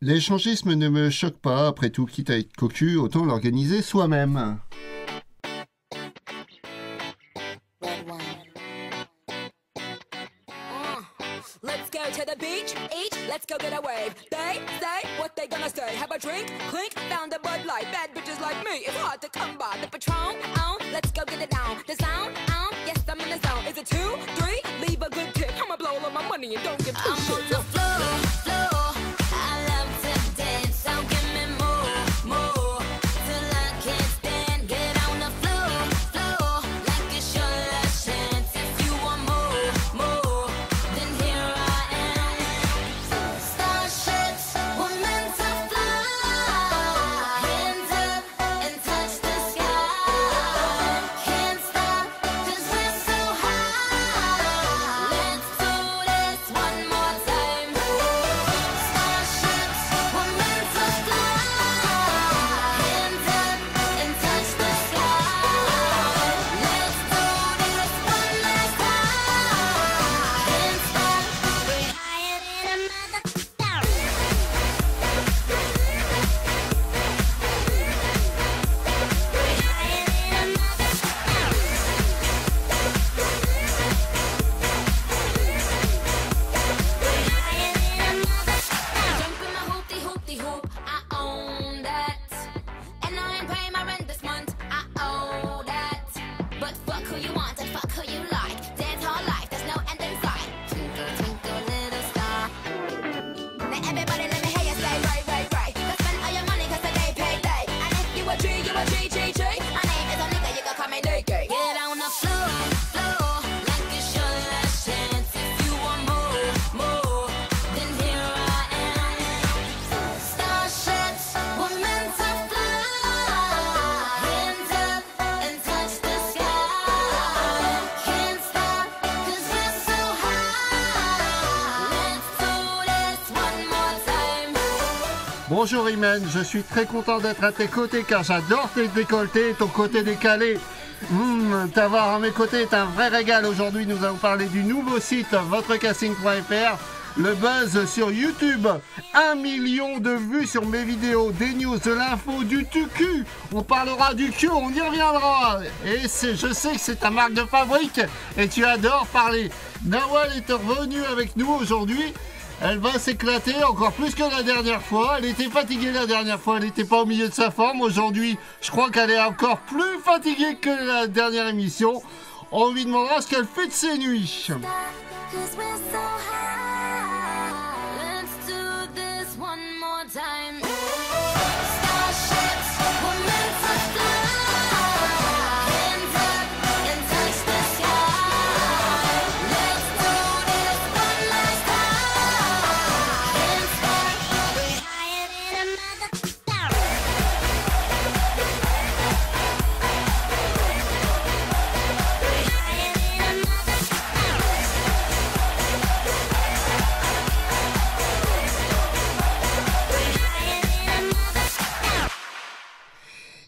L'échangisme ne me choque pas, après tout, quitte à être cocu, autant l'organiser soi-même. Let's go to the beach, each, let's go get a wave. They say what they gonna say. Have a drink, clink, found a Bud Light. Bad bitches like me, it's hard to come by. The Patron, let's go get it down. The sound, yes, I'm in the zone. Is it 2, 3? Leave a good tip. I'ma blow all of my money and don't give two shits. I'm on the floor. I love to dance, so give me more, till I can't stand. Get on the floor, like it's your last chance. If you want more, then here I am. Starships were meant to fly. Hands up and touch the sky. Can't stop 'cause we're so high. Let's do this one more time. Starships were meant to fly. Hands up and touch the sky. Let's do this one last time. Can't stop. We're higher than a mother. Jump in my hoopty hoop, I own that. And I ain't paying my rent this month, I owe that. But fuck who you want and fuck who you like. Dance all life, there's no end in sight. Twinkle, twinkle, little star. Now everybody let me hear you say right. Go spend all your money 'cause today payday. And if you a G, you a G. My name is a nigga, you can call me Nicky. Get on the floor, like it's your last chance. If you want more, then here I am. Starships were meant to fly. Hands up and touch the sky. Can't stop 'cause we're so high. Let's do this one more time. Bonjour Imen, je suis très content d'être à tes côtés car j'adore tes décolletés et ton côté décalé. T'avoir à mes côtés est un vrai régal. Aujourd'hui, nous allons parler du nouveau site votrecasting.fr. Le buzz sur YouTube, 1 million de vues sur mes vidéos, des news, de l'info, du tucu. On parlera du cul, on y reviendra. Et je sais que c'est ta marque de fabrique et tu adores parler. Nawal est revenue avec nous aujourd'hui. Elle va s'éclater encore plus que la dernière fois. Elle était fatiguée la dernière fois, elle n'était pas au milieu de sa forme. Aujourd'hui, je crois qu'elle est encore plus fatiguée que la dernière émission. On lui demandera ce qu'elle fait de ses nuits. 'Cause we're so high. Let's do this one more time. Starships were meant to fly. Hands up and touch the sky. Let's do this one last time. Can't stop. We're higher than a mother. We're higher than a mother.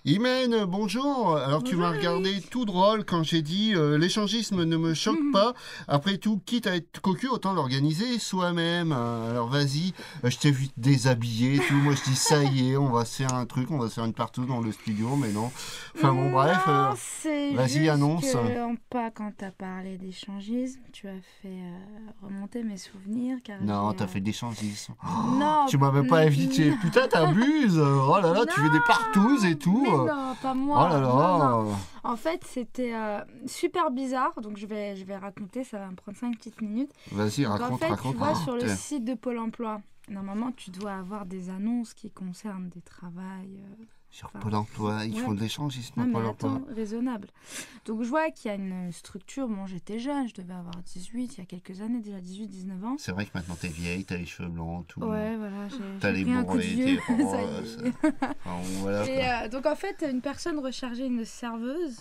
Imen, bonjour. Alors tu m'as regardé tout drôle quand j'ai dit l'échangisme ne me choque pas. Après tout, quitte à être cocu, autant l'organiser soi-même. Alors vas-y, je t'ai vu te déshabiller et tout. Moi je dis ça y est, on va se faire un truc, on va se faire une partout dans le studio, mais non. Enfin bon, bref, vas-y, annonce. Pas quand t'as parlé d'échangisme, tu as fait remonter mes souvenirs. Car Non, t'as fait d'échangisme. Non, tu m'avais pas invité. Putain, t'abuses. Oh là là, tu fais des partouzes et tout. Mais non, pas moi. Oh là là. Non. En fait, c'était super bizarre. Donc, je vais raconter. Ça va me prendre 5 petites minutes. Vas-y, donc, raconte, en fait, raconte. tu vois, sur le site de Pôle emploi, normalement, tu dois avoir des annonces qui concernent des travails Sur Enfin, Pôle emploi, ils ouais. font de l'échangisme Non, à mais Pôle emploi. attends, raisonnable. Donc je vois qu'il y a une structure. Bon, j'étais jeune, je devais avoir 18, il y a quelques années déjà, 18-19 ans. C'est vrai que maintenant t'es vieille, t'as les cheveux blancs, tout. Ouais, voilà, T'as j'ai les pris un coup de bourrelets, vieux. t'es Ça y rose. est. Enfin, voilà, Et quoi. donc en fait, une personne recherchait une serveuse.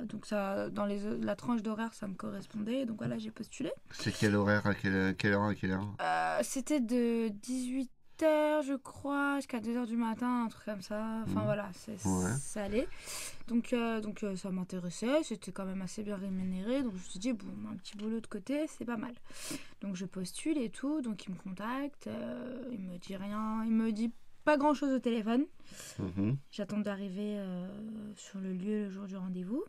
Donc ça, dans la tranche d'horaire, ça me correspondait. Donc voilà, j'ai postulé. C'est quel horaire, à quelle heure, à quelle heure? C'était de 18h, je crois, jusqu'à 2h du matin, un truc comme ça. Enfin voilà, Ouais. ça allait. Donc ça m'intéressait, c'était quand même assez bien rémunéré. Donc je me suis dit, bon, un petit boulot de côté, c'est pas mal. Donc je postule et tout. Donc il me contacte, il me dit rien, il me dit pas grand chose au téléphone. Mhm. J'attends d'arriver sur le lieu le jour du rendez-vous.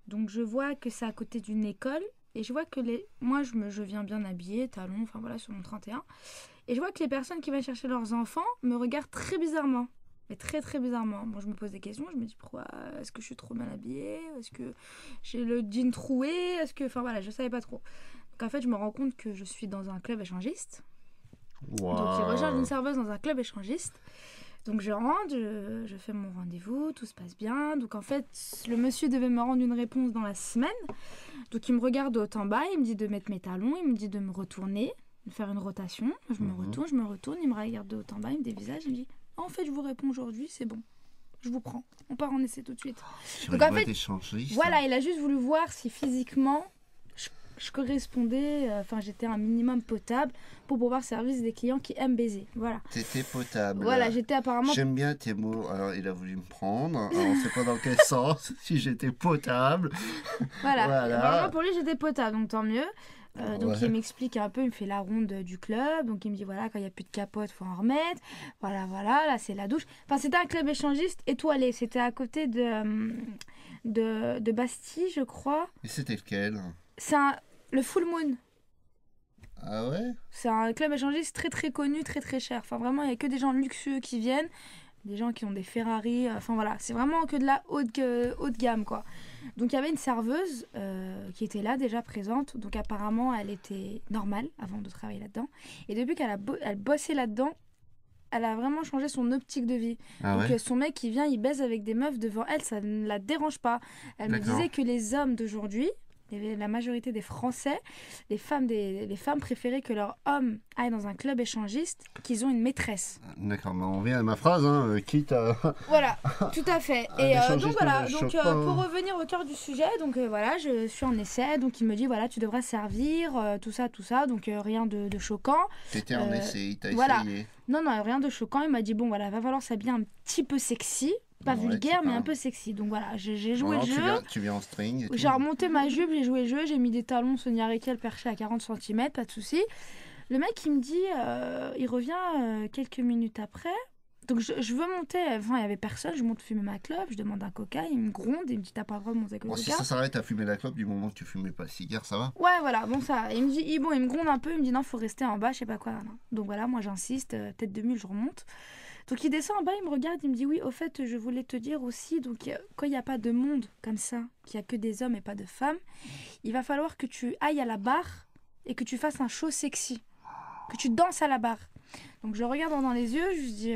Donc je vois que c'est à côté d'une école. Et je vois que moi, je viens bien habillée, talons, enfin voilà, sur mon 31. Et je vois que les personnes qui viennent chercher leurs enfants me regardent très bizarrement. Mais très très bizarrement. Moi, je me pose des questions. Je me dis, pourquoi? Est-ce que je suis trop bien habillée? Est-ce que j'ai le jean troué? Est-ce que... Enfin voilà, je savais pas trop. Donc en fait, je me rends compte que je suis dans un club échangiste. Waouh. Donc ils recherchent une serveuse dans un club échangiste. Donc je rentre, je fais mon rendez-vous, tout se passe bien. Donc en fait, le monsieur devait me rendre une réponse dans la semaine. Donc il me regarde de haut en bas, il me dit de mettre mes talons, il me dit de me retourner, de faire une rotation. Je me retourne, il me regarde de haut en bas, il me dévisage, il me dit en fait je vous réponds aujourd'hui, c'est bon, je vous prends, on part en essai tout de suite. Sur Donc une en boîte fait, échangiste. voilà, il a juste voulu voir si physiquement je correspondais, enfin j'étais un minimum potable pour pouvoir servir des clients qui aiment baiser. Voilà. T'étais potable. Voilà, j'étais apparemment. J'aime bien tes mots. Alors, il a voulu me prendre. Alors, on sait pas dans quel sens. Si j'étais potable. Voilà. Voilà. Vraiment pour lui j'étais potable, donc tant mieux. Donc Ouais. il m'explique un peu, il me fait la ronde du club, donc il me dit voilà quand il n'y a plus de capote faut en remettre, voilà là c'est la douche. Enfin c'était un club échangiste étoilé, c'était à côté de Bastille je crois. Et c'était lequel? C'est le Full Moon, Ah ouais? c'est un club échangiste très très connu, très très cher. Enfin vraiment il n'y a que des gens luxueux qui viennent, des gens qui ont des Ferrari, enfin voilà c'est vraiment que de la haute gamme quoi. Donc il y avait une serveuse qui était là déjà présente. Donc apparemment elle était normale avant de travailler là-dedans. Et depuis qu'elle elle bossait là-dedans, elle a vraiment changé son optique de vie. Ah Donc ouais? son mec qui vient, il baise avec des meufs devant elle, ça ne la dérange pas. Elle me D'accord. disait que les hommes d'aujourd'hui, la majorité des Français, les femmes préféraient que leur homme aille dans un club échangiste qu'ils ont une maîtresse. D'accord, mais on revient à ma phrase, hein, quitte à... Voilà, tout à fait. Un Et échangisme donc voilà, ne donc choque pas, pour hein. revenir au cœur du sujet, donc voilà, je suis en essai, donc il me dit voilà, tu devras servir, tout ça, donc rien de choquant. T'étais en essai, il t'a voilà. essayé. Non, rien de choquant, il m'a dit bon voilà, va falloir s'habiller un petit peu sexy, pas Ouais, vulgaire, c'est mais pas- un peu sexy. Donc voilà, j'ai joué Non, le jeu. tu viens en string et tout. J'ai remonté ma jupe, j'ai joué le jeu, j'ai mis des talons Sonia Rykiel perchés à 40 cm, pas de souci. Le mec, il me dit, il revient quelques minutes après. Donc je veux monter, enfin il y avait personne, je monte fumer ma clope, je demande un coca, il me gronde, il me dit t'as pas le droit de monter avec le Bon, si coca. ça s'arrête à fumer la clope, du moment que tu fumais pas le cigare, ça va? Ouais voilà, bon ça, il me dit, il me gronde un peu, il me dit non faut rester en bas, je sais pas quoi. Non. Donc voilà, moi j'insiste, tête de mule, je remonte. Donc il descend en bas, il me regarde, il me dit oui au fait je voulais te dire aussi, donc quand il n'y a pas de monde comme ça, qu'il n'y a que des hommes et pas de femmes, il va falloir que tu ailles à la barre et que tu fasses un show sexy, que tu danses à la barre. Donc je le regarde dans les yeux, je lui dis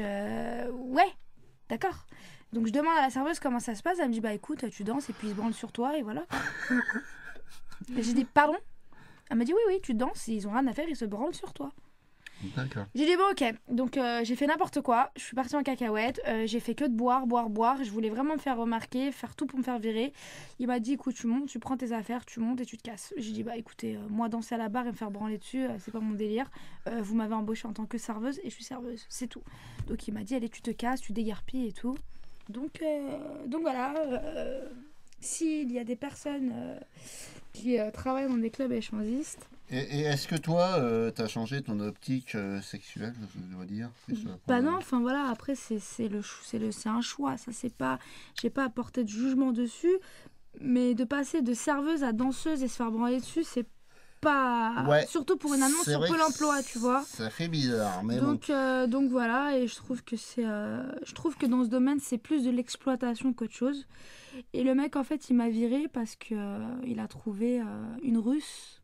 ouais, d'accord. Donc je demande à la serveuse comment ça se passe, elle me dit bah écoute tu danses et puis ils se branlent sur toi et voilà. Et j'ai dit pardon? Elle m'a dit oui tu danses, ils ont rien à faire, ils se branlent sur toi. D'accord. J'ai dit bon ok, donc j'ai fait n'importe quoi, je suis partie en cacahuète, j'ai fait que de boire, je voulais vraiment me faire remarquer, faire tout pour me faire virer. Il m'a dit écoute tu montes, tu prends tes affaires, tu montes et tu te casses. J'ai dit bah écoutez, moi danser à la barre et me faire branler dessus, c'est pas mon délire. Vous m'avez embauchée en tant que serveuse et je suis serveuse, c'est tout. Donc il m'a dit allez tu te casses, tu déguerpilles et tout. Donc voilà, s'il y a des personnes qui travaillent dans des clubs échangistes, Et est-ce que toi, t'as changé ton optique sexuelle, je dois dire? bah non, enfin voilà, après c'est un choix, ça c'est pas, j'ai pas apporté de jugement dessus, mais de passer de serveuse à danseuse et se faire branler dessus, c'est pas, Ouais, surtout pour une annonce c'est sur vrai Pôle que emploi, tu vois. Ça fait bizarre, mais bon. Donc voilà, et je trouve que dans ce domaine c'est plus de l'exploitation qu'autre chose. Et le mec en fait il m'a viré parce que il a trouvé une Russe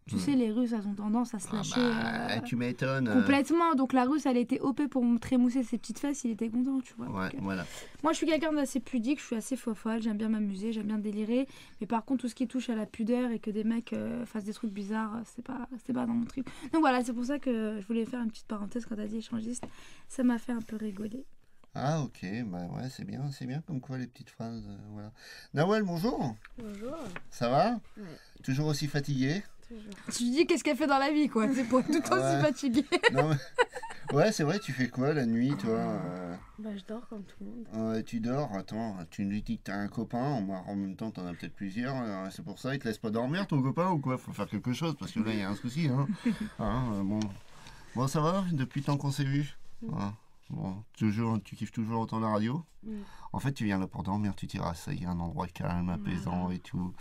Tu sais, les Russes, elles ont tendance à se lâcher tu m'étonnes. complètement. Donc la Russe, elle a été OP pour me trémousser ses petites fesses, il était content, tu vois. Ouais, Donc, voilà. moi, je suis quelqu'un d'assez pudique, je suis assez fofolle, j'aime bien m'amuser, j'aime bien délirer. Mais par contre, tout ce qui touche à la pudeur et que des mecs fassent des trucs bizarres, c'est pas dans mon truc. Donc voilà, c'est pour ça que je voulais faire une petite parenthèse quand t'as dit échangiste. Ça m'a fait un peu rigoler. Ah, ok, bah ouais, c'est bien comme quoi les petites phrases, voilà. Nawel, bonjour. Bonjour. Ça va? Ouais. Toujours aussi fatigué? Toujours. Tu dis qu'est-ce qu'elle fait dans la vie, quoi. C'est pour être tout aussi Ouais. fatiguée. Non, mais... Ouais, c'est vrai, tu fais quoi la nuit, toi? Bah, je dors comme tout le monde. Ouais, tu dors, attends, tu nous dis que t'as un copain, en même temps t'en as peut-être plusieurs, c'est pour ça, il te laisse pas dormir ton copain ou quoi? Faut faire quelque chose, parce que là il y a un souci, hein. Bon, ça va, depuis le temps qu'on s'est vu? Ah, bon, tu kiffes toujours autant la radio? En fait, tu viens là pour dormir, tu diras, ça y est, un endroit calme, apaisant et tout.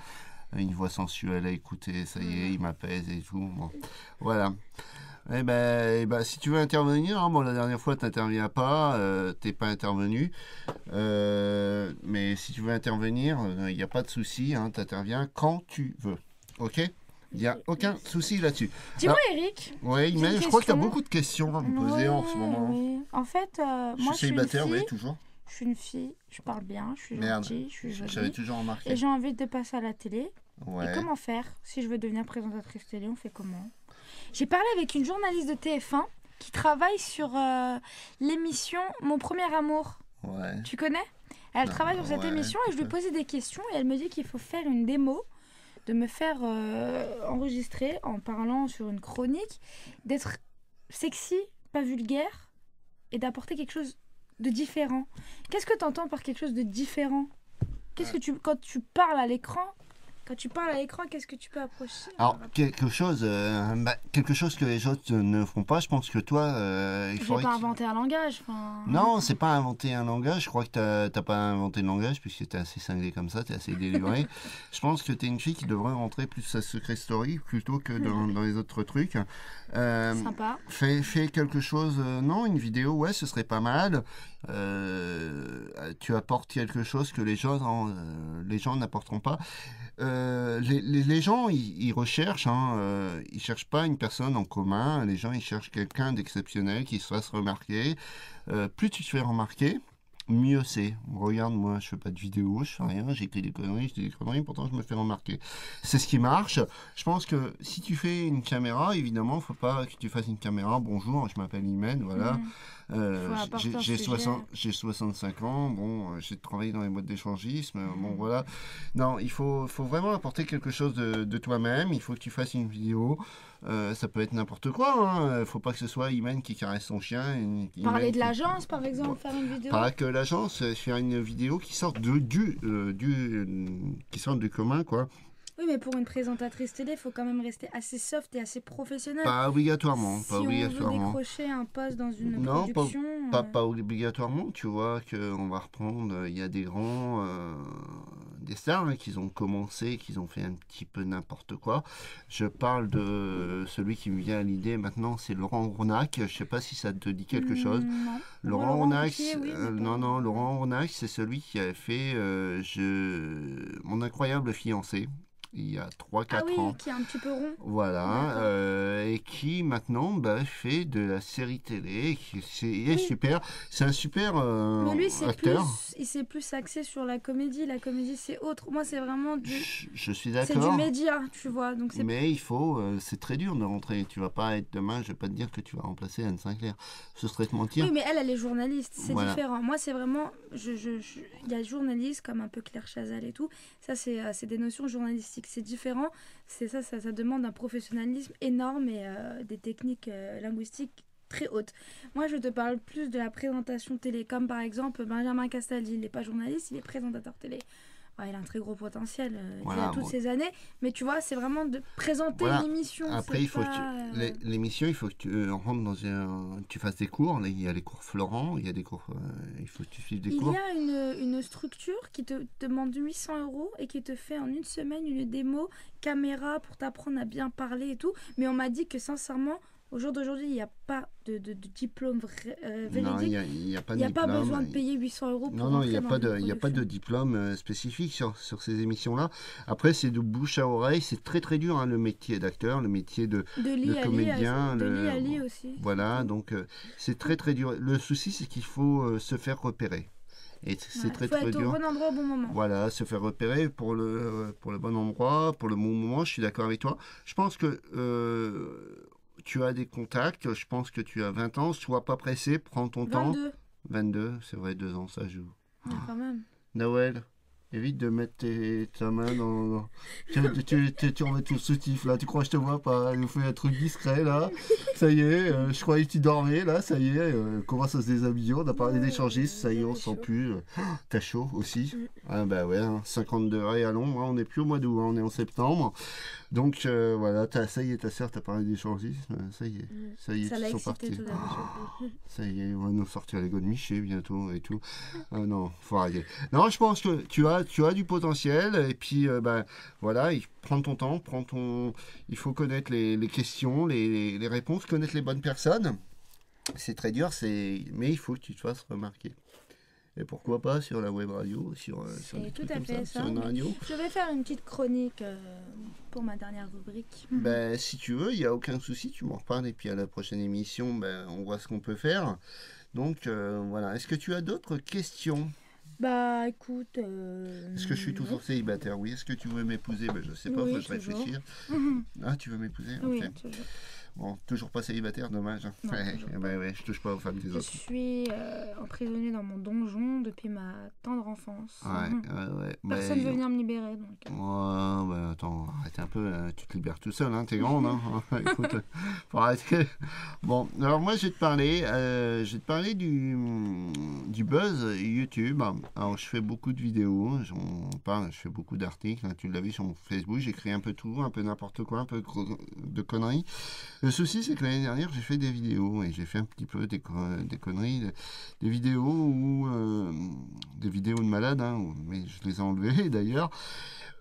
Une voix sensuelle à écouter, ça y est, il m'apaise et tout. Bon, voilà. Eh ben, si tu veux intervenir, hein, bon, la dernière fois, tu n'interviens pas, t'es pas intervenu. Mais si tu veux intervenir, il n'y a pas de souci, hein, tu interviens quand tu veux. Ok? Il n'y a aucun souci là-dessus. Dis-moi, Eric. Oui, j'ai mais une je crois que tu as question. beaucoup de questions à me poser en ce moment. Oui. En fait, moi, Je suis célibataire, je suis une oui, fille. toujours. Je suis une fille, je parle bien, je suis Merde. gentille, je suis J'avais jolie. toujours remarqué. Et j'ai envie de passer à la télé. Ouais. Et comment faire si je veux devenir présentatrice télé? On fait comment? J'ai parlé avec une journaliste de TF1 qui travaille sur l'émission Mon premier amour. Ouais. Tu connais? Elle travaille sur cette ouais, émission et je lui ouais. posais des questions et elle me dit qu'il faut faire une démo, de me faire enregistrer en parlant sur une chronique, d'être sexy, pas vulgaire et d'apporter quelque chose de différent. Qu'est-ce que tu entends par quelque chose de différent? Qu'est-ce que quand tu parles à l'écran, qu'est-ce que tu peux approcher? Alors, quelque chose que les autres ne font pas, je pense que toi, il Je faudrait vais pas que... inventer un langage. Enfin... Non, c'est pas inventer un langage. Je crois que t'as pas inventé le langage puisque t'es assez cinglé comme ça, t'es assez délivré. Je pense que t'es une fille qui devrait rentrer plus sa Secret Story plutôt que dans les autres trucs. Sympa. Fais quelque chose. Non, une vidéo, ouais, ce serait pas mal. Tu apportes quelque chose que les gens n'apporteront pas. Les gens, ils recherchent, hein, ils cherchent pas une personne en commun. Les gens, ils cherchent quelqu'un d'exceptionnel qui se fasse remarquer. Plus tu te fais remarquer, mieux c'est. Regarde, moi, je fais pas de vidéo, je fais rien, j'écris des conneries, pourtant je me fais remarquer. C'est ce qui marche. Je pense que si tu fais une caméra, évidemment, faut pas que tu fasses une caméra. Bonjour, je m'appelle Imen, voilà. J'ai 65 ans, bon, j'ai travaillé dans les boîtes d'échangisme, bon voilà. Non, il faut vraiment apporter quelque chose de toi-même, il faut que tu fasses une vidéo, ça peut être n'importe quoi, hein. Faut pas que ce soit Imen qui caresse son chien. Parler de l'agence, par exemple, faire une vidéo. Pas que l'agence, faire une vidéo qui sorte qui sorte du commun, quoi. Oui, mais pour une présentatrice télé, il faut quand même rester assez soft et assez professionnel. Pas obligatoirement, Si pas on obligatoirement. veut décrocher un poste dans une Non, production... pas obligatoirement, tu vois, qu'on va reprendre, il y a des grands, des stars hein, qui ont commencé, qui ont fait un petit peu n'importe quoi. Je parle de celui qui me vient à l'idée maintenant, c'est Laurent Ronac, je sais pas si ça te dit quelque chose. Non. Laurent Ronac, Ruquier, oui, mais pas- non, Laurent Ronac, c'est celui qui a fait Mon incroyable fiancé. Il y a 3-4 Ah oui, ans. qui est un petit peu rond. Voilà, D'accord. et qui maintenant fait de la série télé, il est super, c'est un super Mais lui, acteur. il s'est plus axé sur la comédie. La comédie, c'est autre. Moi, c'est vraiment Je suis c'est du d'accord, média, tu vois. Donc c'est mais il faut, c'est très dur de rentrer. Tu vas pas être demain, je vais pas te dire que tu vas remplacer Anne Sinclair. Ce serait te mentir. Oui, mais elle est journaliste, c'est Voilà. différent. Moi, c'est vraiment, il y a journaliste comme un peu Claire Chazal et tout. Ça, c'est des notions journalistiques, c'est différent. Ça demande un professionnalisme énorme et des techniques linguistiques très hautes. Moi, je te parle plus de la présentation télé, comme par exemple Benjamin Castaldi. Il n'est pas journaliste, il est présentateur télé. Ouais, il a un très gros potentiel dû Voilà, à toutes bon. ces années, mais tu vois, c'est vraiment de présenter Voilà. une émission. Après, c'est il faut pas, que l'émission, il faut que tu rentres dans tu fasses des cours. Là, il y a les cours Florent, il y a des cours, il faut que tu suives des Il cours. y a une structure qui te demande 800 € et qui te fait en une semaine une démo caméra pour t'apprendre à bien parler et tout. Mais on m'a dit que sincèrement, Au jour d'aujourd'hui, il n'y a pas de diplôme véridique. Non, il n'y a pas de Il n'y a pas diplôme. besoin de payer 800 € pour Non, il n'y rentrer a, dans pas une de, il y a pas de production. diplôme spécifique sur ces émissions-là. Après, c'est de bouche à oreille. C'est très très dur, hein, le métier d'acteur, le métier de De lit à lit, comédien. de lit à lit aussi. Voilà, donc c'est très très dur. Le souci, c'est qu'il faut se faire repérer. Et c'est très faut très être au dur. bon endroit au bon moment. Voilà, se faire repérer pour le bon endroit, pour le bon moment, je suis d'accord avec toi. Je pense que tu as des contacts, je pense que tu as 20 ans, sois pas pressé, prends ton temps. 22. 22, c'est vrai, 2 ans, ça joue. Ouais, quand même. Noël, évite de mettre ta main dans... Tu remets tout le soutif là, tu crois que je te vois pas, il fait un truc discret là, ça y est, je croyais que tu dormais là, ça y est, on commence à se déshabiller, on a parlé d'échangistes, ça y est, on sent plus, t'as chaud aussi, ah bah ouais, hein, 50 degrés à l'ombre, hein, on n'est plus au mois d'août, hein, on est en septembre, donc voilà, ça y est, ta soeur t'a parlé d'échangistes, ça y est, Ça ils l'a sont excité partis. tout d'abord. Ça y est, on va nous sortir les godemichés bientôt et tout. Ah non, faut arrêter. Non, je pense que tu as du potentiel et puis voilà, prends ton temps, il faut connaître les questions, les réponses, connaître les bonnes personnes. C'est très dur, mais il faut que tu te fasses remarquer. Et pourquoi pas sur la web radio, sur des C'est tout trucs à comme fait ça. sur une radio. Je vais faire une petite chronique pour ma dernière rubrique. Ben, si tu veux, il n'y a aucun souci, tu m'en reparles et puis à la prochaine émission, on voit ce qu'on peut faire. Donc voilà, est-ce que tu as d'autres questions? Bah écoute. Est-ce que je suis toujours célibataire? Oui. Est-ce que tu veux m'épouser? Ben, je sais pas, Oui, faut que je toujours. réfléchisse. Ah, tu veux m'épouser? Oui, Ok. toujours. Bon, toujours pas célibataire, dommage. Non, Ouais, toujours ouais, je touche pas aux femmes des Je autres. suis emprisonnée dans mon donjon depuis ma tendre enfance. Ouais. Personne ne veut venir me libérer donc. Ouais, bah attends, arrête un peu, tu te libères tout seul, hein, t'es grande, hein. Écoute, faut arrêter. Bon, alors moi je vais te parler du buzz YouTube. Alors je fais beaucoup de vidéos, je fais beaucoup d'articles, hein, tu l'as vu sur mon Facebook, j'écris un peu tout, un peu n'importe quoi, un peu de conneries. Le souci c'est que l'année dernière j'ai fait des vidéos et j'ai fait un petit peu des conneries, des vidéos des vidéos de malades, hein, mais je les ai enlevées d'ailleurs.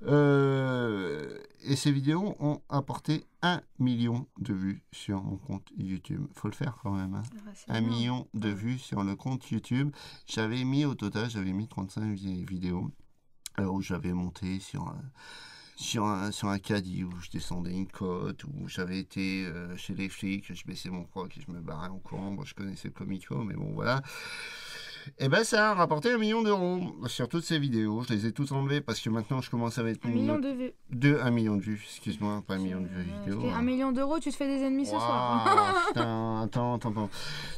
Et ces vidéos ont apporté 1 million de vues sur mon compte YouTube. Faut le faire quand même. Hein. 1 million de vues sur le compte YouTube. Au total, j'avais mis 35 vidéos où j'avais monté sur un caddie, où je descendais une côte, où j'avais été chez les flics, je baissais mon froc et je me barrais en courant. Bon, je connaissais le comico, mais bon, voilà. Et ben ça a rapporté 1 million d'euros sur toutes ces vidéos. Je les ai toutes enlevées parce que maintenant je commence à mettre 1 million de vues. 1 million de vues, excuse-moi, pas 1 million de vues vidéo. 1 million d'euros, tu te fais des ennemis ce soir. Putain, attends.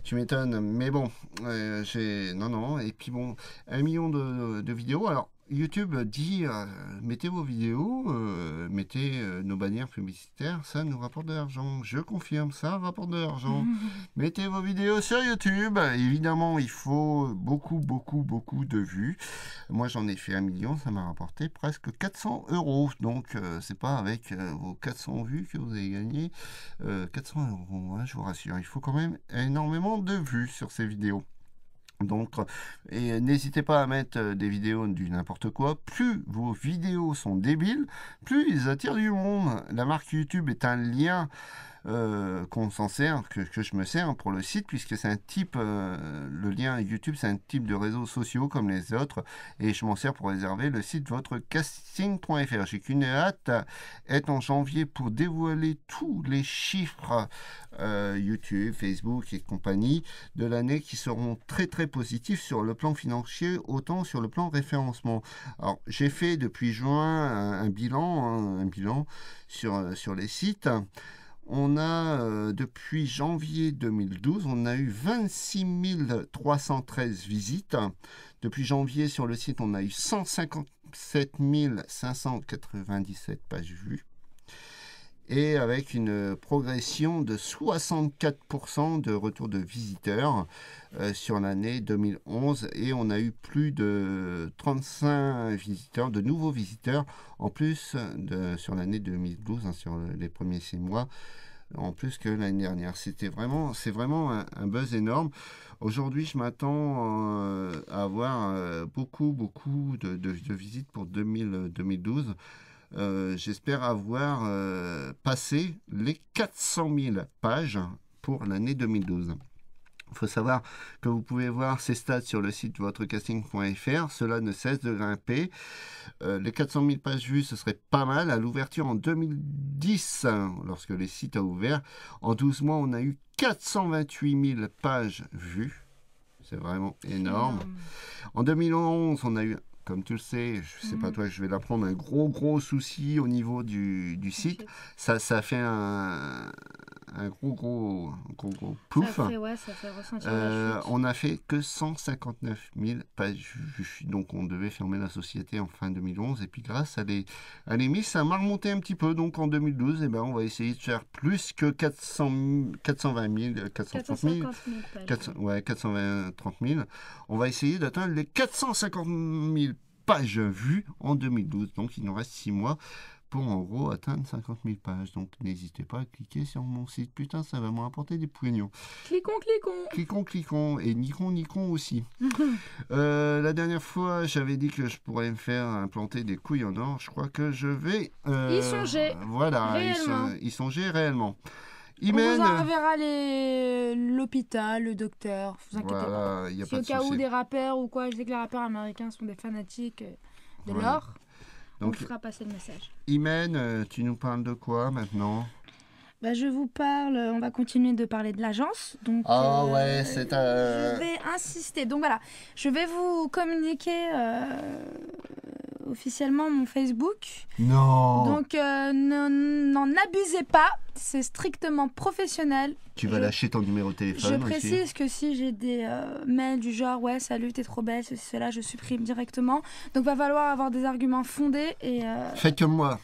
Tu m'étonnes. Mais bon, non. Et puis bon, 1 million de vidéos. Alors, YouTube dit, mettez vos vidéos, mettez nos bannières publicitaires, ça nous rapporte de l'argent. Je confirme, ça rapporte de l'argent. Mettez vos vidéos sur YouTube. Évidemment, il faut beaucoup de vues. Moi, j'en ai fait 1 million, ça m'a rapporté presque 400 €. Donc, c'est pas avec vos 400 vues que vous avez gagné 400 €. Hein, je vous rassure, il faut quand même énormément de vues sur ces vidéos. Donc, et n'hésitez pas à mettre des vidéos du n'importe quoi. Plus vos vidéos sont débiles, plus ils attirent du monde. La marque YouTube est un lien qu'on s'en sert, que je me sers pour le site, puisque c'est un type, le lien YouTube, c'est un type de réseaux sociaux comme les autres, et je m'en sers pour réserver le site votrecasting.fr. J'ai qu'une hâte, est en janvier pour dévoiler tous les chiffres YouTube, Facebook et compagnie de l'année qui seront très positifs sur le plan financier, autant sur le plan référencement. Alors, j'ai fait depuis juin un bilan sur les sites. On a, depuis janvier 2012, on a eu 26 313 visites. Depuis janvier, sur le site, on a eu 157 597 pages vues. Et avec une progression de 64% de retour de visiteurs sur l'année 2011. Et on a eu plus de 35 visiteurs, de nouveaux visiteurs, en plus sur l'année 2012, hein, sur les premiers 6 mois, en plus que l'année dernière. C'est vraiment un buzz énorme. Aujourd'hui, je m'attends à avoir beaucoup de visites pour 2012. j'espère avoir passé les 400 000 pages pour l'année 2012. Il faut savoir que vous pouvez voir ces stats sur le site votrecasting.fr. Cela ne cesse de grimper. Les 400 000 pages vues, ce serait pas mal. À l'ouverture en 2010, lorsque les sites ont ouvert, en 12 mois, on a eu 428 000 pages vues. C'est vraiment énorme. En 2011, on a eu, comme tu le sais, je ne sais pas toi, je vais l'apprendre, un gros souci au niveau du site. Ça a fait un gros pouf. Ça fait ressentir la chute. On a fait que 159 000 pages vues. Donc on devait fermer la société en fin 2011. Et puis grâce à l'émis, ça m'a remonté un petit peu. Donc en 2012, on va essayer de faire plus que 420 000, 430 000. 430 000. On va essayer d'atteindre les 450 000 pages vues en 2012. Donc il nous reste 6 mois pour en gros atteindre 50 000 pages. Donc n'hésitez pas à cliquer sur mon site. Putain, ça va me rapporter des poignons. Cliquons. Et Nikon aussi. La dernière fois, j'avais dit que je pourrais me faire implanter des couilles en or. Je crois que je vais... y songer. Voilà, réellement. y songer réellement. On vous enverra l'hôpital, le docteur, vous inquiétez pas. Y a si pas au de cas souci. où des rappeurs ou quoi, je sais que les rappeurs américains sont des fanatiques de l'or. Donc, on fera passer le message. Imen, tu nous parles de quoi maintenant ? Je vous parle, on va continuer de parler de l'agence. Donc, c'est je vais insister. Donc voilà, je vais vous communiquer officiellement mon Facebook. Non. Donc n'en abusez pas, c'est strictement professionnel. Tu vas lâcher ton numéro de téléphone. Je précise que si j'ai des mails du genre ouais salut t'es trop belle, ceci, cela, je supprime directement. Donc va falloir avoir des arguments fondés et. Faites comme moi.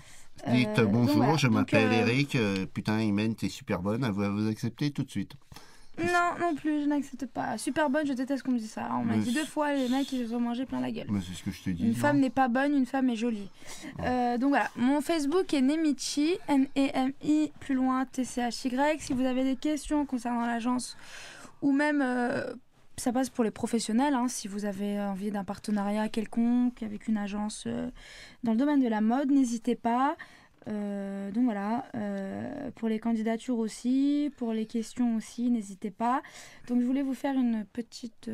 Dites bonjour, voilà. je m'appelle Eric. Putain, Imen, t'es super bonne. Elle va vous accepter tout de suite. Non plus, je n'accepte pas. Super bonne, je déteste qu'on me dise ça. On m'a dit 2 fois, les mecs, ils se sont mangés plein la gueule. Mais c'est ce que je te dis. Une femme n'est pas bonne, une femme est jolie. Donc voilà, mon Facebook est Nemichi, Nemi, plus loin, TCHY. Si vous avez des questions concernant l'agence, ou même, ça passe pour les professionnels, si vous avez envie d'un partenariat quelconque avec une agence dans le domaine de la mode, n'hésitez pas. Donc voilà, pour les candidatures aussi, pour les questions aussi, n'hésitez pas. Donc je voulais vous faire une petite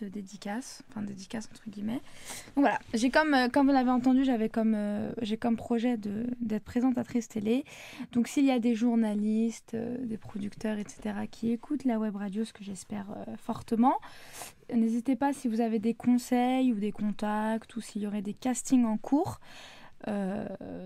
dédicace, enfin dédicace entre guillemets. Donc voilà, j'ai comme vous l'avez entendu, j'ai comme projet d'être présentatrice télé. Donc s'il y a des journalistes, des producteurs, etc. qui écoutent la web radio, ce que j'espère fortement, n'hésitez pas si vous avez des conseils ou des contacts ou s'il y aurait des castings en cours.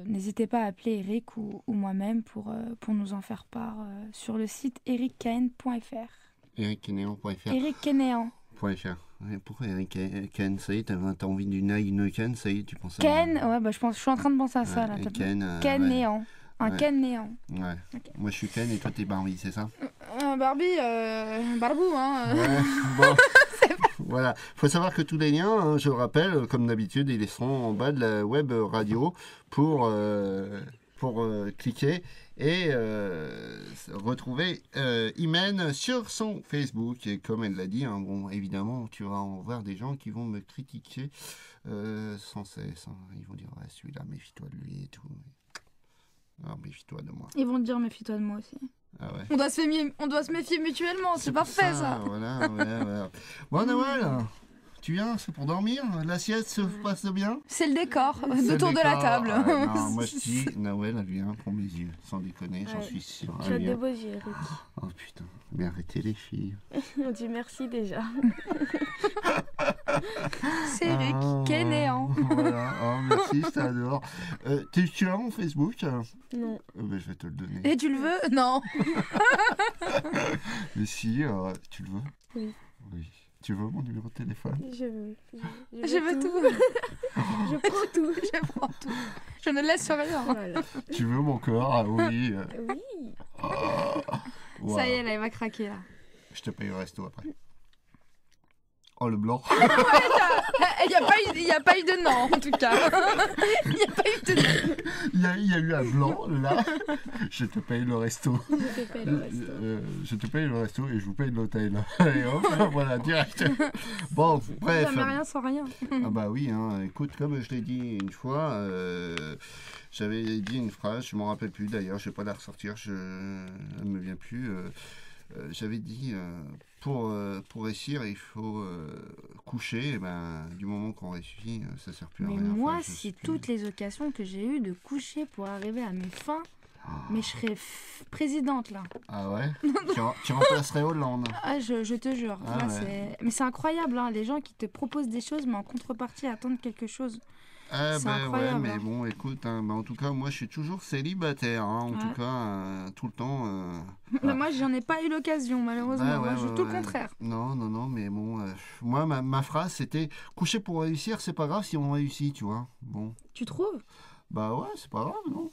N'hésitez pas à appeler Eric ou moi-même pour nous en faire part sur le site erickenéan.fr. erickenéan.fr. erickenéan.fr. Pourquoi Eric Ken, ça y est, t'as envie d'une Ken, ça y est, tu penses à... Ken, je suis en train de penser à ça là. Ken néant. Ken néant. Ouais. Okay. Moi je suis Ken et toi t'es Barbie, c'est ça? Barbie, Barbou, Ouais, bon. Voilà, il faut savoir que tous les liens, je le rappelle, comme d'habitude, ils seront en bas de la web radio pour cliquer et retrouver Imen sur son Facebook. Et comme elle l'a dit, évidemment, tu vas en voir des gens qui vont me critiquer sans cesse. Ils vont dire, ouais, celui-là, méfie-toi de lui et tout. Alors, méfie-toi de moi. Ils vont te dire, méfie-toi de moi aussi. Ah ouais. On doit se méfier mutuellement, c'est parfait ça. Voilà. Bon, Nawel, tu viens, c'est pour dormir? La sieste se passe bien? C'est le décor, autour de la table. Non, moi je dis, Nawel, elle vient pour mes yeux, sans déconner, j'en suis sûr. Tu as de beaux yeux, Eric. Oh putain, mais arrêtez les filles. On dit merci déjà. C'est Eric, Kenéan. Voilà, merci, je t'adore. Tu as mon Facebook? Non. Je vais te le donner. Et tu le veux? Non. Mais si, tu le veux? Oui. Tu veux mon numéro de téléphone? Je veux tout. Je prends tout. Je prends tout. Je ne laisse rien. Voilà. Tu veux mon corps? Ah oui. Oui. Wow. Ça y est, là, il va craquer là. Je te paye le resto après. Oh, le blanc. Il n'y a pas eu de non, en tout cas. Il n'y a pas eu de non. Il y a eu un blanc, là. Je te paye le resto. Je te fais le resto. Je te paye le resto et je vous paye l'hôtel. Et hop, voilà, direct. Bon, bref. Jamais rien sans rien. Ah bah oui, hein. Écoute, comme je l'ai dit une fois, j'avais dit une phrase, je m'en rappelle plus d'ailleurs, je vais pas la ressortir, elle ne me vient plus. J'avais dit, pour réussir, il faut coucher. Et ben, du moment qu'on réussit, ça sert plus à Mais rien. moi, Enfin, je sais c'est plus. toutes les occasions que j'ai eues de coucher pour arriver à mes fins. Mais je serais présidente, là. Ah ouais. Tu remplacerais Hollande. Ah, je te jure. Ah Là, ouais. Mais c'est incroyable, hein, les gens qui te proposent des choses, mais en contrepartie, attendent quelque chose. Ah C'est ben ouais, incroyable, mais hein. bon, écoute, hein, ben, en tout cas, moi, je suis toujours célibataire. Hein, en Ouais. tout cas, tout le temps. Mais moi, j'en ai pas eu l'occasion, malheureusement. Bah ouais, Moi, je ouais, tout le ouais. contraire. Non, mais bon, moi, ma phrase, c'était coucher pour réussir, c'est pas grave si on réussit, tu vois. Bon, Tu trouves? bah ouais, c'est pas grave, non.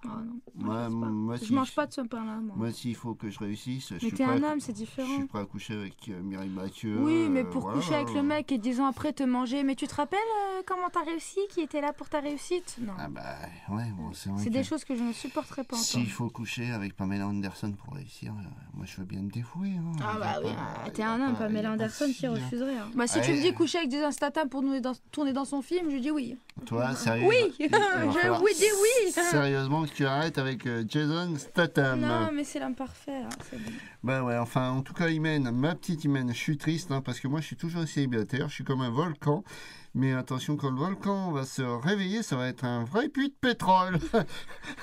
Ah non. Moi, je pense pas. moi, Je si- mange pas de ce pain-là, moi. Moi, s'il faut que je réussisse, je Mais suis t'es prêt. un homme, c'est Je suis différent. prêt à coucher avec Mireille Mathieu. Oui, mais pour voilà. coucher avec le mec et 10 ans après te manger. Mais tu te rappelles comment t'as réussi? Qui était là pour ta réussite? Non. Ah bah ouais, bon, c'est vrai C'est que des choses que je ne supporterais pas s'il entendre. faut coucher avec Pamela Anderson pour réussir, moi je veux bien me défouler. Hein. Ah Y a bah oui, pas- t'es y a un homme, pas- y a Pamela pas de Anderson, qui souci, hein. refuserait. Bah si tu Ouais. me dis coucher avec Jason Statham pour tourner dans son film, je dis oui. Toi, sérieux Oui, il va falloir je oui dis oui. Sérieusement que tu arrêtes avec Jason Statham. Non, mais c'est l'homme parfait. Hein, c'est bon. Bah ouais, enfin, en tout cas, Imen, ma petite Imen, je suis triste hein, parce que moi je suis toujours célibataire, je suis comme un volcan. Mais attention, quand le volcan va se réveiller, ça va être un vrai puits de pétrole.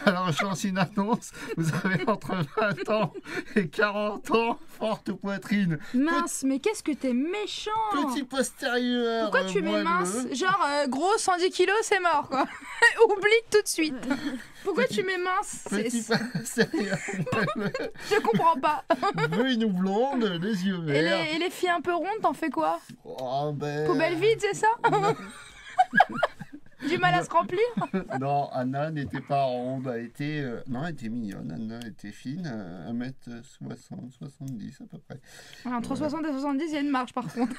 Alors je lance une annonce, vous avez entre 20 ans et 40 ans, forte poitrine, Mince, mais qu'est-ce que t'es méchant. petit postérieur. Pourquoi tu mets moelleux. mince? Genre gros 110 kilos, c'est mort quoi. Oublie tout de suite. Pourquoi tu mets mince? Petit postérieur moelleux, Je comprends pas. brune ou blonde, les yeux verts. Et les filles un peu rondes, t'en fais quoi? Oh, ben... Poubelle vide, c'est ça? Du mal à se remplir? Non, Anna n'était pas ronde, elle était... Non, elle était mignonne, Anna était fine, 1m60, 70 à peu près. Entre 60 et 70, il y a une marge par contre.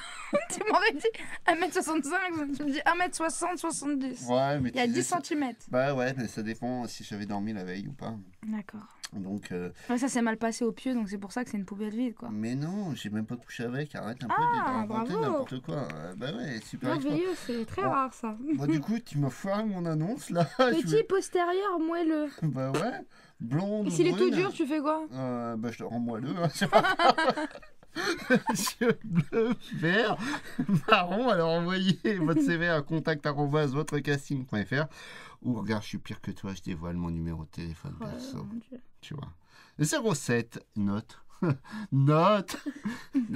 Tu m'aurais dit 1m65, tu me dis 1m60, 70. Ouais, mais Il y a tu 10 sais, cm. Bah ouais, mais ça dépend si j'avais dormi la veille ou pas. D'accord. Donc, Ouais, ça s'est mal passé au pieu, donc c'est pour ça que c'est une poubelle vide quoi. mais non, j'ai même pas couché avec, arrête un peu Ah, de raconter bravo. n'importe quoi. Bah ouais, super exploit. Merveilleux, c'est très Bon. rare ça. Bon, du coup, tu m'as foiré mon annonce là. Je Petit vais- postérieur moelleux. Bah ouais, blonde Et ou s'il est tout brune. dur, tu fais quoi? Bah je te rends moelleux. Hein, c'est pas grave. Yeux bleus, verts, marron. Alors envoyez votre CV à contact@votrecasting.fr ou regarde, je suis pire que toi, je dévoile mon numéro de téléphone Oh, perso. mon Dieu. Tu vois. 07, note. Note.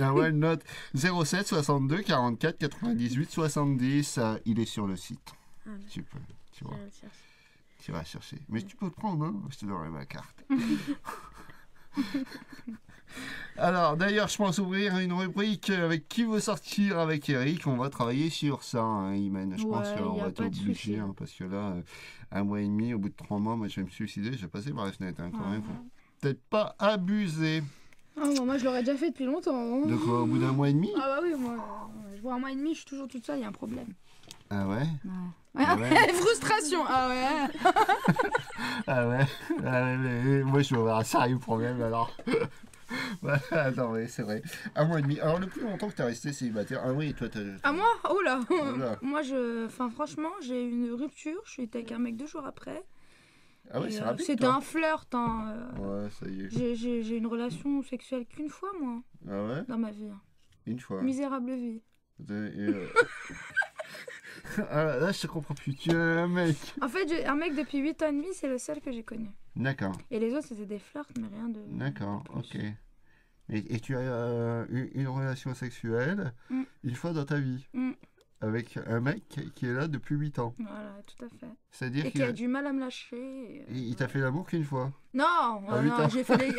Ah ouais, note. 07 62 44 98 70. Il est sur le site. Ah oui. Tu peux, tu Je vois. vais le chercher. Tu vas chercher. Mais tu peux le prendre, hein. Je te donnerai ma carte. Alors, d'ailleurs, je pense ouvrir une rubrique avec qui veut sortir avec Eric. On va travailler sur ça, hein, Imen. Je pense Ouais, qu'on y a va être pas de souci. obligé, hein, parce que là, 1 mois et demi, au bout de 3 mois, moi, je vais me suicider. Je vais passer par la fenêtre, hein, quand même. Faut peut-être pas abuser. Ah, bon, moi je l'aurais déjà fait depuis longtemps. hein. De quoi, au bout d'1 mois et demi? Ah bah oui, moi, je vois 1 mois et demi, je suis toujours toute seule, il y a un problème. Ah ouais? Ah ouais. Frustration, ah ouais. Ah ouais? Ah ouais, mais moi, je vais avoir un sérieux problème, alors. Voilà, attends, mais c'est vrai. 1 mois et demi. Alors, le plus longtemps que tu as resté célibataire. Ah oui, toi, Ah moi? Oh là. Oh là. Moi enfin franchement, j'ai eu une rupture, je suis été avec un mec 2 jours après. Ah ouais, Et, c'est rapide. c'était toi. un flirt, hein. Ouais, ça y est. J'ai une relation sexuelle qu'une fois, moi, Ah ouais? dans ma vie. Une fois. Misérable vie. Ah, là, je te comprends plus. Tu es un mec. En fait, j'ai un mec depuis 8 ans et demi, c'est le seul que j'ai connu. D'accord, Et les autres, c'était des flirts, mais rien de... d'accord, plus. ok. Et tu as eu une relation sexuelle Mm. une fois dans ta vie Mm. avec un mec qui est là depuis 8 ans. Voilà, tout à fait. C'est-à-dire Et qui qu'il a du mal à me lâcher. et, il t'a fait l'amour qu'une fois. Non, Ah, huit ans. non, j'ai fait les...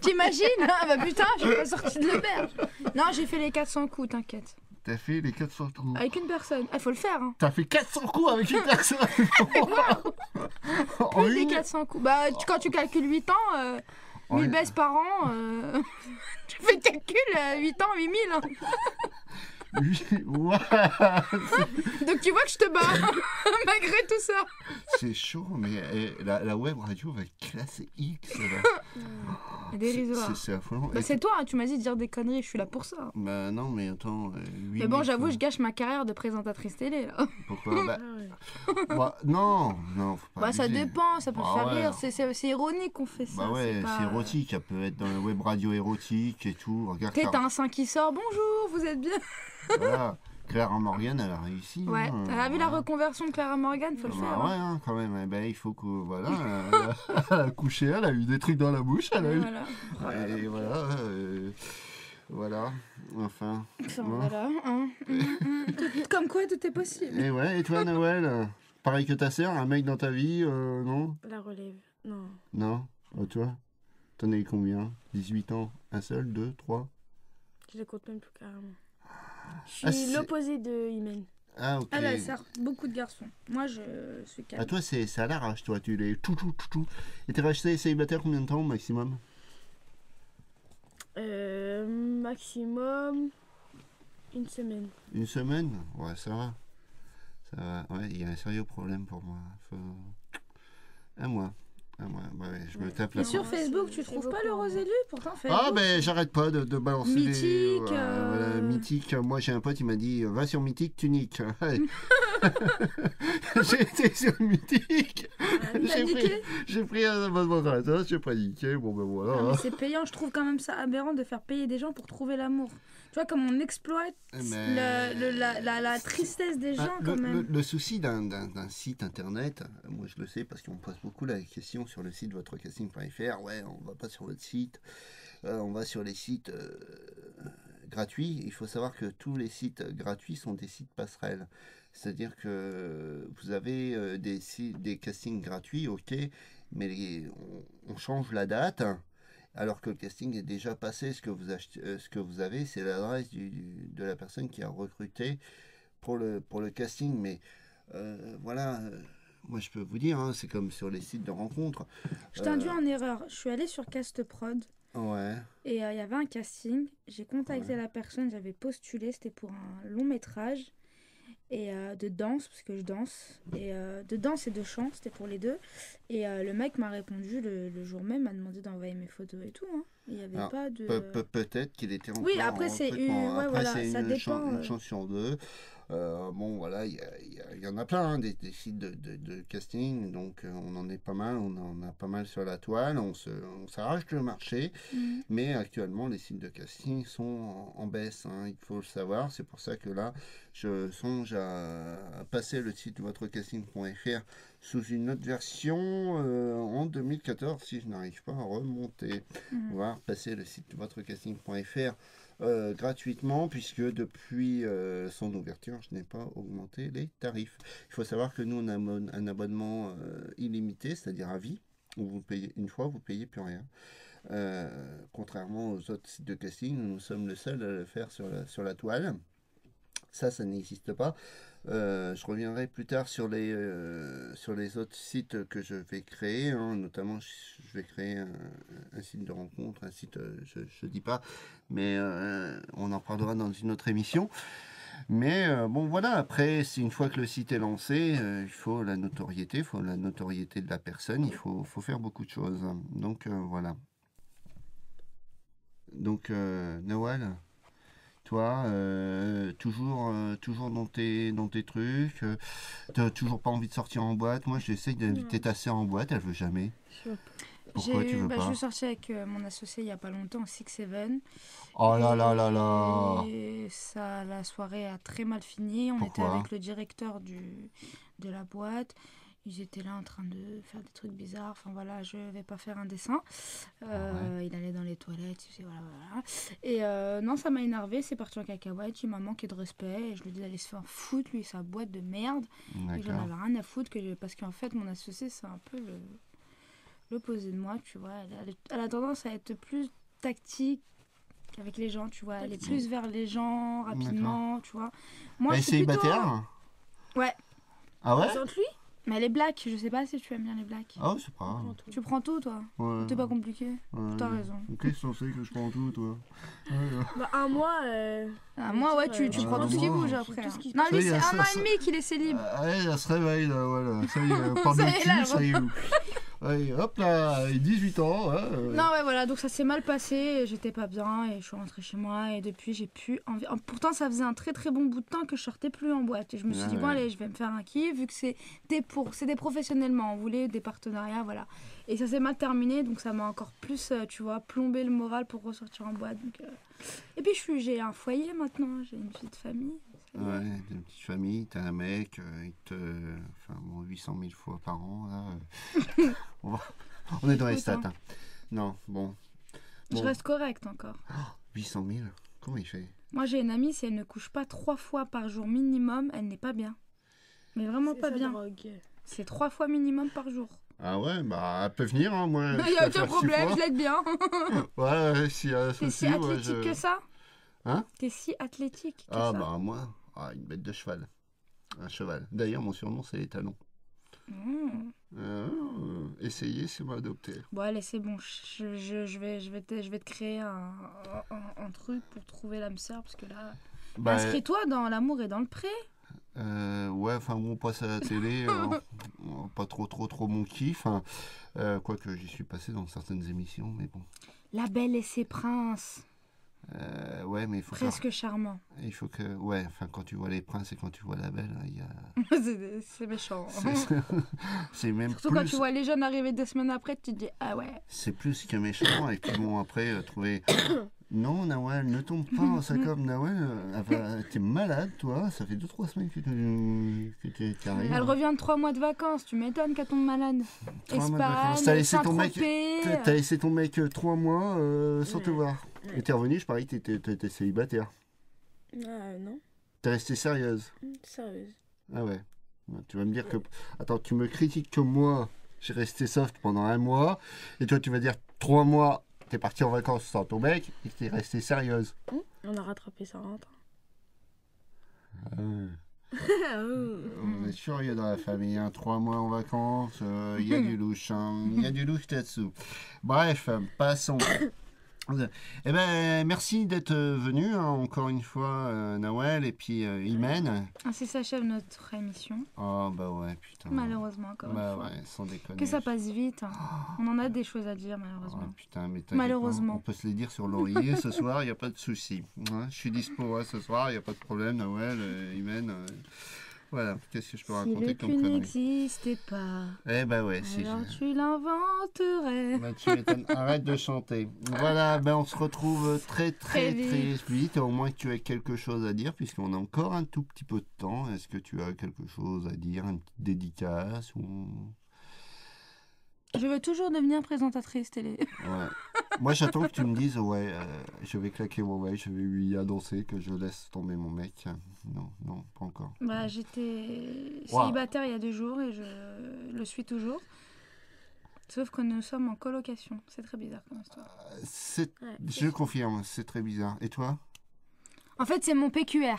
T'imagines? Ah bah putain, j'ai pas sorti de l'auberge. Non, j'ai fait les 400 coups, t'inquiète. T'as fait les 400 coups. Avec une personne. Ah, faut le faire, hein. T'as fait 400 coups avec une personne. En Plus des une- 400 coups. Bah, quand tu calcules 8 ans, en 1000 une- baisses par an, tu fais le calcul, 8 ans, 8000. Hein. Oui, ouais, Donc tu vois que je te bats, malgré tout ça. c'est chaud, mais la web radio va être classée X. Là. C'est dérisoire. C'est affolant. Bah, Et c'est toi, hein, tu m'as dit de dire des conneries, je suis là pour ça. bah non, mais attends. Mais bon, j'avoue, je gâche ma carrière de présentatrice télé, là. Pourquoi bah, Ah ouais. bah, non, faut pas Bah ça abuser. dépend, ça peut Bah faire ouais. rire, c'est ironique qu'on fait ça. Bah ouais, pas- c'est érotique, elle peut être dans la web radio érotique et tout. Regarde, T'as un sein qui sort, bonjour, vous êtes bien. voilà. Clara Morgan, elle a réussi. Ouais, hein, t'as vu la voilà. reconversion de Clara Morgan, faut le Bah faire. ouais, hein. hein, quand même. Eh ben, il faut que. Voilà. Elle a couché, elle a eu des trucs dans la bouche. Elle a Et eu. voilà. Et voilà. Voilà. Enfin. Enfin, bon. voilà, hein. Comme quoi, tout est possible. Et ouais, et toi, Noël pareil que ta sœur, un mec dans ta vie, non? La relève. Non. Non? Toi? T'en as eu combien? 18 ans? Un seul? Deux? Trois? Je les compte même plus carrément. Je Ah, suis c'est- l'opposé de Imen. Ah, ok. Ah là, ça beaucoup de garçons. Moi, je suis calme. Ah, toi, c'est à l'arrache, toi. Tu les tout. Et t'es resté célibataire combien de temps au maximum? Maximum une semaine. Une semaine? Ouais, ça va. Ça va. Ouais, il y a un sérieux problème pour moi. Un mois. Ouais, je me tape la Et sur Ouais, Facebook, c'est- tu c'est trouves pas beaucoup, le hein. rose élu? Pourtant, Facebook. Ah ben j'arrête pas de balancer Mythique, des... voilà, Mythique. Moi j'ai un pote, il m'a dit va sur Mythique, tu niques. Ouais. J'ai été sur Mythique. T'as J'ai niqué j'ai pris un abonnement gratos, j'ai pas niqué. Bon ben voilà. Ah, mais c'est payant, je trouve quand même ça aberrant de faire payer des gens pour trouver l'amour. Tu vois, comme on exploite Mais- la tristesse des gens Ah, quand même. le souci d'un site internet, moi je le sais parce qu'on me pose beaucoup la question sur le site votrecasting.fr. Ouais, on va pas sur votre site, on va sur les sites gratuits. Il faut savoir que tous les sites gratuits sont des sites passerelles. C'est-à-dire que vous avez des castings gratuits, ok, mais on change la date. Alors que le casting est déjà passé, ce que vous avez, c'est l'adresse de la personne qui a recruté pour le casting. Mais voilà, moi je peux vous dire, hein, c'est comme sur les sites de rencontres. Je t'induis en erreur. Je suis allée sur Castprod Ouais, et il y avait un casting. J'ai contacté la personne, j'avais postulé, c'était pour un long métrage et de danse, parce que je danse. Et de danse et de chant, c'était pour les deux. Et le mec m'a répondu le jour même, m'a demandé d'envoyer mes photos et tout. Hein. Il n'y avait Alors, pas de... peut-être qu'il était en Oui, plan après, c'est recrutement. une- ouais, Après, voilà, c'est ça une, dépend, une chance sur deux. Bon, voilà, il y en a plein, hein, des sites de casting, donc on en est pas mal, on en a pas mal sur la toile, on s'arrache le marché, Mhm. mais actuellement les sites de casting sont en baisse, hein, il faut le savoir, c'est pour ça que là, je songe à passer le site votrecasting.fr sous une autre version en 2014, si je n'arrive pas à remonter. Mhm. On va passer le site votrecasting.fr gratuitement, puisque depuis son ouverture, je n'ai pas augmenté les tarifs. Il faut savoir que nous, on a un abonnement illimité, c'est-à-dire à vie, où vous payez une fois, vous payez plus rien. Contrairement aux autres sites de casting, nous sommes le seul à le faire sur la toile. Ça n'existe pas. Je reviendrai plus tard sur les autres sites que je vais créer, hein. Notamment je vais créer un site de rencontre, un site, je dis pas, mais on en parlera dans une autre émission. Mais bon voilà, après, une fois que le site est lancé, il faut la notoriété, de la personne, il faut faire beaucoup de choses. Donc voilà. Donc Noël, toi, toujours dans tes trucs, t'as toujours pas envie de sortir en boîte. Moi, j'essaye d'inviter ta sœur en boîte, elle veut jamais. Je veux Pourquoi tu veux Je pas? suis sortie avec mon associé il n'y a pas longtemps, au Six Seven. Oh là là là là. Et ça, la soirée a très mal fini. On était Pourquoi? avec le directeur de la boîte. Ils étaient là en train de faire des trucs bizarres. Enfin voilà, je vais pas faire un dessin. Il allait dans les toilettes, tu sais, voilà. Et non, ça m'a énervé. C'est parti en cacahuète. Il m'a manqué de respect. Et je lui ai dit d'aller se faire foutre, lui, et sa boîte de merde. Et j'en D'accord. avais rien à foutre. Parce qu'en fait, mon associé, c'est un peu l'opposé de moi, tu vois. Elle a tendance à être plus tactique avec les gens, tu vois. Elle est plus vers les gens rapidement, tu vois. Moi, Elle est je suis plutôt... célibataire? Ouais. Ah ouais? Présente lui. Mais les blacks, je sais pas si tu aimes bien les blacks. Ah, c'est pas grave. Tu prends tout, toi. Ouais. T'es pas compliqué. Ouais. T'as raison. Qu'est-ce que c'est que je prends tout, toi? Ouais. Bah, un mois. Ah, moi, ouais, tu Ah, prends tout ce qui moi, bouge c'est après. tout hein. ce qui- Non, Ça lui, y est, c'est ça- un an ça- et demi qu'il est célib. Ouais, elle se réveille, là, voilà. Ça y est, par Ça le y est, là, cul, ça y est. Ouais, hop là, 18 ans. Hein, Non, ouais, voilà, donc ça s'est mal passé, j'étais pas bien et je suis rentrée chez moi et depuis j'ai pu envie. Pourtant, ça faisait un très très bon bout de temps que je sortais plus en boîte et je me suis dit, bon, Ouais. allez, je vais me faire un kiff vu que c'était professionnellement, on voulait des partenariats, voilà. Et ça s'est mal terminé donc ça m'a encore plus, tu vois, plombé le moral pour ressortir en boîte. Donc, Et puis j'ai un foyer maintenant, j'ai une petite famille. Ça y est. Ouais, t'as une petite famille, t'as un mec, il te. Enfin, bon, 800 000 fois par an, là. On est dans les Écoute, stats. hein. Hein. Non, bon. Je Bon. reste correcte encore. 800 000 Comment il fait? Moi j'ai une amie, si elle ne couche pas 3 fois par jour minimum, elle n'est pas bien. Mais vraiment C'est pas sa bien. drogue. C'est 3 fois minimum par jour. Ah ouais, bah, elle peut venir, hein, moi. Il je n'y peux a aucun faire 6 problème, fois. je l'aide bien. Ouais, s'il y a un T'es souci, si ouais, athlétique que ça Hein? T'es si athlétique que Ah ça bah, moi, une bête de cheval. Un cheval. D'ailleurs, mon surnom, c'est les talons. Mmh. Essayez, c'est m'adopter. Bon, allez, c'est bon. Je vais te créer un truc pour trouver l'âme sœur. Parce que là. Bah, Inscris-toi dans l'amour et dans le pré. ouais, enfin bon, on passe à la télé, pas trop mon kiff. Hein. Quoique j'y suis passé dans certaines émissions, mais bon. La Belle et ses princes. Ouais, mais il faut Presque charmant. il faut que, ouais, enfin quand tu vois les princes et quand tu vois la belle, il y a. C'est méchant. C'est même Surtout plus. quand tu vois les jeunes arriver 2 semaines après, tu te dis ah ouais. C'est plus que méchant et puis bon après trouver. Non, Nawel, ne tombe pas, ça comme Nawel, t'es malade toi, ça fait 2-3 semaines que tu arrives. Elle revient de 3 mois de vacances, tu m'étonnes qu'elle tombe malade. 3 mois de Espagne, vacances. T'as laissé ton mec, Saint-Tropez. t'as laissé ton mec 3 mois sans te Ouais. voir. Ouais. Et t'es revenu, je parie que t'étais célibataire. Ah non, T'es restée sérieuse. sérieuse. Ah ouais. Ouais, tu vas me dire que. Attends, tu me critiques que moi, j'ai resté soft pendant 1 mois. Et toi, tu vas dire 3 mois, t'es partie en vacances sans ton mec et que t'es restée sérieuse. On a rattrapé ça rentre. Ah ouais. On est curieux dans la famille, hein. 3 mois en vacances, il y a du louche, hein. Il y a du louche là-dessous. Bref, passons. Eh ben, merci d'être venu, hein, encore une fois, Nawel, et puis Imen. Ainsi s'achève notre émission. Oh, bah ouais, putain. Malheureusement, encore Bah une fois. ouais, sans déconner. Que ça passe vite. Hein. On en a des choses à dire, Oh, malheureusement. putain, mais t'inquiète Malheureusement. pas, on peut se les dire sur l'oreiller ce soir, il n'y a pas de souci. Hein, je suis dispo ce soir, il n'y a pas de problème, Nawel, Imen. Voilà, qu'est-ce que je peux Si raconter le comme cul connerie? n'existait pas, Eh bah ouais, si. alors tu l'inventerais. Bah, tu m'étonnes. Arrête de chanter. Voilà, ben on se retrouve très Très vite. Au moins que tu aies quelque chose à dire, puisqu'on a encore un tout petit peu de temps. Est-ce que tu as quelque chose à dire, une petite dédicace ou... Je veux toujours devenir présentatrice télé. Ouais. Moi, j'attends que tu me dises, ouais, je vais claquer mon mec, je vais lui annoncer que je laisse tomber mon mec. Non, pas encore. Bah, j'étais Wow. célibataire il y a 2 jours et je le suis toujours. Sauf que nous sommes en colocation. C'est très bizarre comme histoire. Ouais, Je confirme, c'est très bizarre. Et toi? En fait, c'est mon PQR.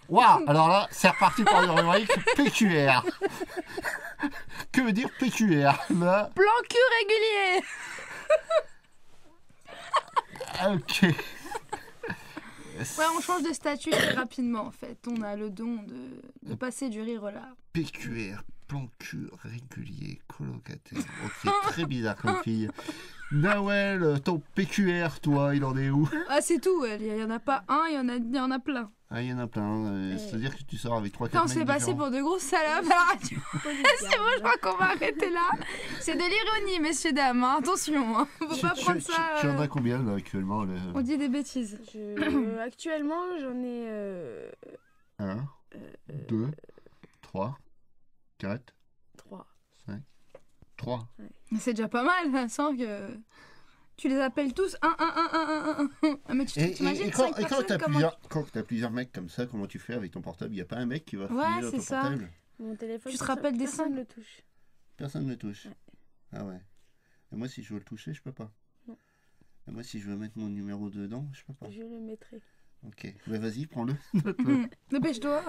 Waouh! Alors là, c'est reparti pour une rubrique PQR. Que veut dire PQR? Là, Plan cul régulier. ok. Ouais, on change de statut très rapidement en fait. On a le don de passer du rire au larmes. PQR, plan cul régulier, colocataire. Ok, très bizarre comme fille. Nawel, ton PQR, toi, il en est où? Ah, c'est tout. Il y en a pas un, il y en a plein. Ah, il y en a plein. C'est-à-dire que tu sors avec 3-4 Putain, on mecs s'est passé différents. pour de grosses salopes à la radio. C'est bon, je crois qu'on va arrêter là. C'est de l'ironie, messieurs, dames. Hein. Attention, hein. Faut pas prendre ça. Tu en as combien là actuellement là? On dit des bêtises. Actuellement, j'en ai 1, 2, 3, 4, 3. 5, 3. Mais c'est déjà pas mal, hein, sans que. Tu les appelles tous un. Ah, mais tu Et t'imagines quand 5 personnes t'as plusieurs mecs comme ça, comment tu fais avec ton portable? Il n'y a pas un mec qui va Ouais, fouiller dans c'est ton ça. portable? Mon téléphone, Tu te rappelles des personne cinq le touche. Personne ne touche. Ouais. Ah ouais. Et moi, si je veux le toucher, je peux pas. Non. Et moi, si je veux mettre mon numéro dedans, je peux pas. Je le mettrai. Ok, mais vas-y, prends-le. Dépêche-toi.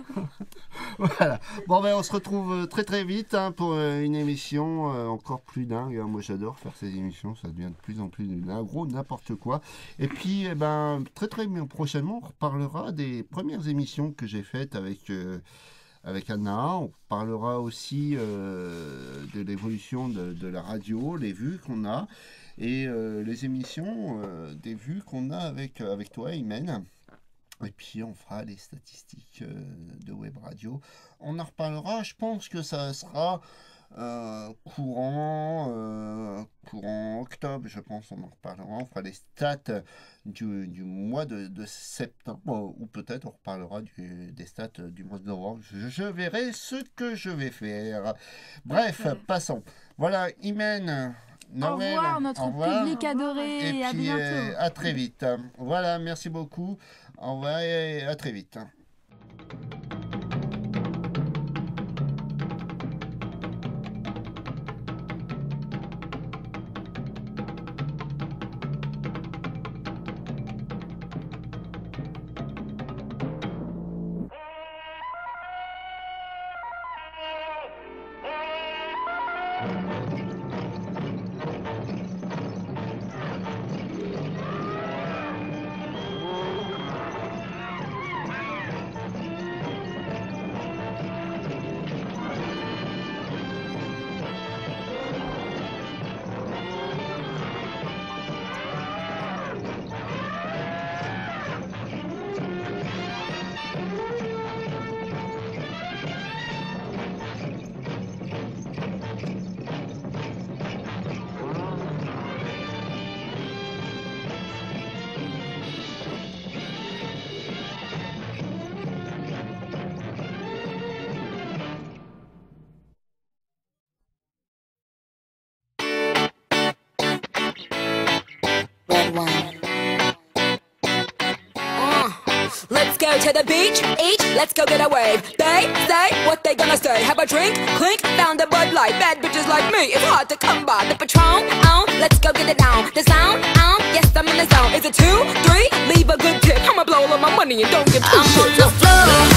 Voilà. Bon, ben, on se retrouve très très vite hein, pour une émission encore plus dingue. Hein. Moi, j'adore faire ces émissions. Ça devient de plus en plus gros n'importe quoi. Et puis, eh ben, très très prochainement, on reparlera des premières émissions que j'ai faites avec Anna. On parlera aussi de l'évolution de la radio, les vues qu'on a et les émissions, des vues qu'on a avec toi, Imen. Et puis on fera les statistiques de Web Radio. On en reparlera, je pense que ça sera courant octobre, je pense on en reparlera. On fera les stats du mois de septembre, ou peut-être on reparlera des stats du mois de novembre. Je verrai ce que je vais faire. Bref, passons. Voilà, Imen. Noël, au revoir notre public adoré et à puis bientôt. à très vite. Voilà, merci beaucoup. Au revoir et à très vite. Let's go to the beach, each, let's go get a wave. They say what they gonna say. Have a drink, clink, found a Bud Light. Bad bitches like me, it's hard to come by. The Patron, let's go get it down. The sound, yes I'm in the zone. Is it 2, 3? Leave a good tip. I'ma blow all of my money and don't give two shits. I'm on the floor.